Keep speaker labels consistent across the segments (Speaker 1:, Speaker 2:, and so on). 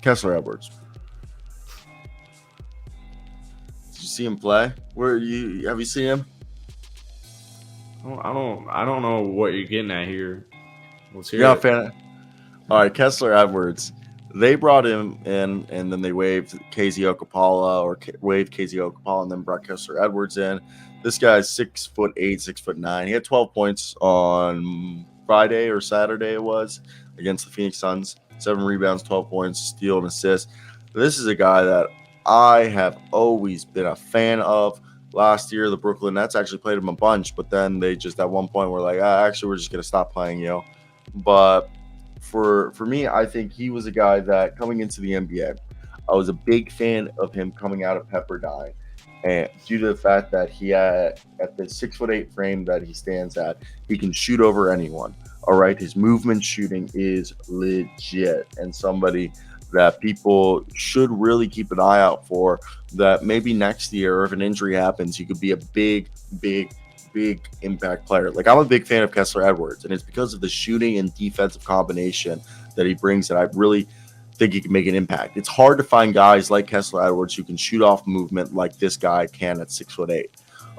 Speaker 1: Kessler Edwards. Did you see him play? Where you have you seen him?
Speaker 2: I don't know what you're getting at here. Let's
Speaker 1: You're
Speaker 2: hear
Speaker 1: not a
Speaker 2: it.
Speaker 1: fan. All right, Kessler Edwards. They brought him in, and then they waived KZ Okapala waived KZ Okapala, and then brought Kessler Edwards in. This guy's 6'8", 6'9". He had 12 points on Friday or Saturday. It was against the Phoenix Suns. 7 rebounds, 12 points, steal and assist. This is a guy that I have always been a fan of. Last year, the Brooklyn Nets actually played him a bunch, but then they just at one point were like, actually, we're just gonna stop playing you. But for me, I think he was a guy that coming into the NBA, I was a big fan of him coming out of Pepperdine, and due to the fact that he had at the 6'8" frame that he stands at, he can shoot over anyone. All right, his movement shooting is legit, and somebody that people should really keep an eye out for. That maybe next year, or if an injury happens, he could be a big impact player. Like I'm a big fan of Kessler Edwards, and it's because of the shooting and defensive combination that he brings that I really think he can make an impact. It's hard to find guys like Kessler Edwards who can shoot off movement like this guy can at 6'8".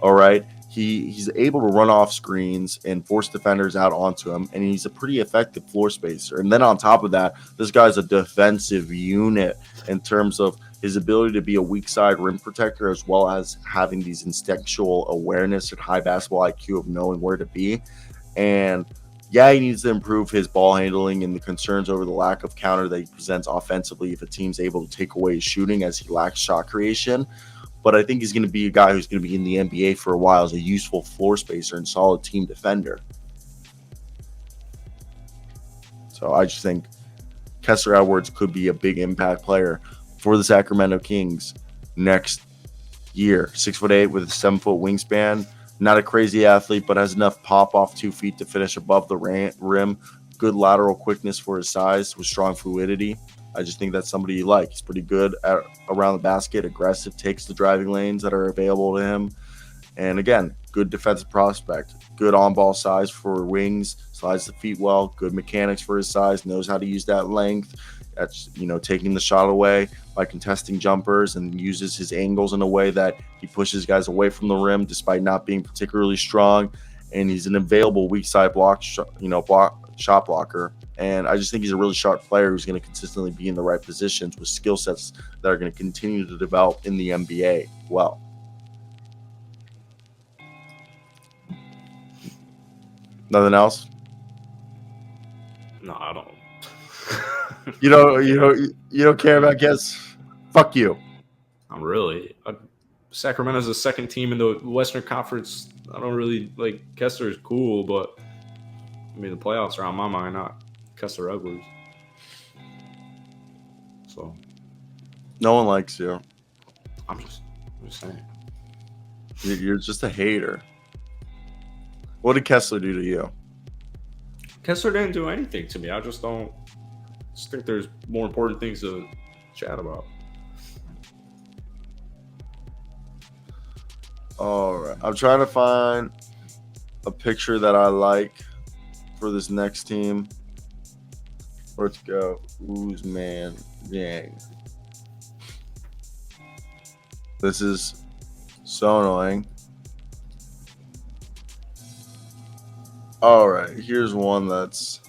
Speaker 1: All right. He's able to run off screens and force defenders out onto him, and he's a pretty effective floor spacer. And then on top of that, this guy's a defensive unit in terms of his ability to be a weak side rim protector, as well as having these instinctual awareness and high basketball IQ of knowing where to be. And yeah, he needs to improve his ball handling and the concerns over the lack of counter that he presents offensively if a team's able to take away his shooting, as he lacks shot creation. But I think he's going to be a guy who's going to be in the NBA for a while as a useful floor spacer and solid team defender. So I just think Kessler Edwards could be a big impact player for the Sacramento Kings next year. 6'8" with a 7-foot wingspan. Not a crazy athlete, but has enough pop off 2 feet to finish above the rim. Good lateral quickness for his size with strong fluidity. I just think that's somebody you like. He's pretty good around the basket, aggressive, takes the driving lanes that are available to him. And again, good defensive prospect, good on-ball size for wings, slides the feet well, good mechanics for his size, knows how to use that length. That's, taking the shot away by contesting jumpers, and uses his angles in a way that he pushes guys away from the rim despite not being particularly strong. And he's an available weak side shot blocker. And I just think he's a really sharp player who's going to consistently be in the right positions with skill sets that are going to continue to develop in the NBA well. Nothing else?
Speaker 2: No, I don't.
Speaker 1: You don't care about guess. Fuck you.
Speaker 2: Not really. Sacramento's the second team in the Western Conference. I don't really like Kessler is cool, but I mean the playoffs are on my mind, not Kessler Edwards. So
Speaker 1: No one likes you.
Speaker 2: I'm just saying.
Speaker 1: You're just a hater. What did Kessler do to you?
Speaker 2: Kessler didn't do anything to me. I just think there's more important things to chat about.
Speaker 1: All right. I'm trying to find a picture that I like for this next team. Let's go. Usman Yang. This is so annoying. All right. Here's one that's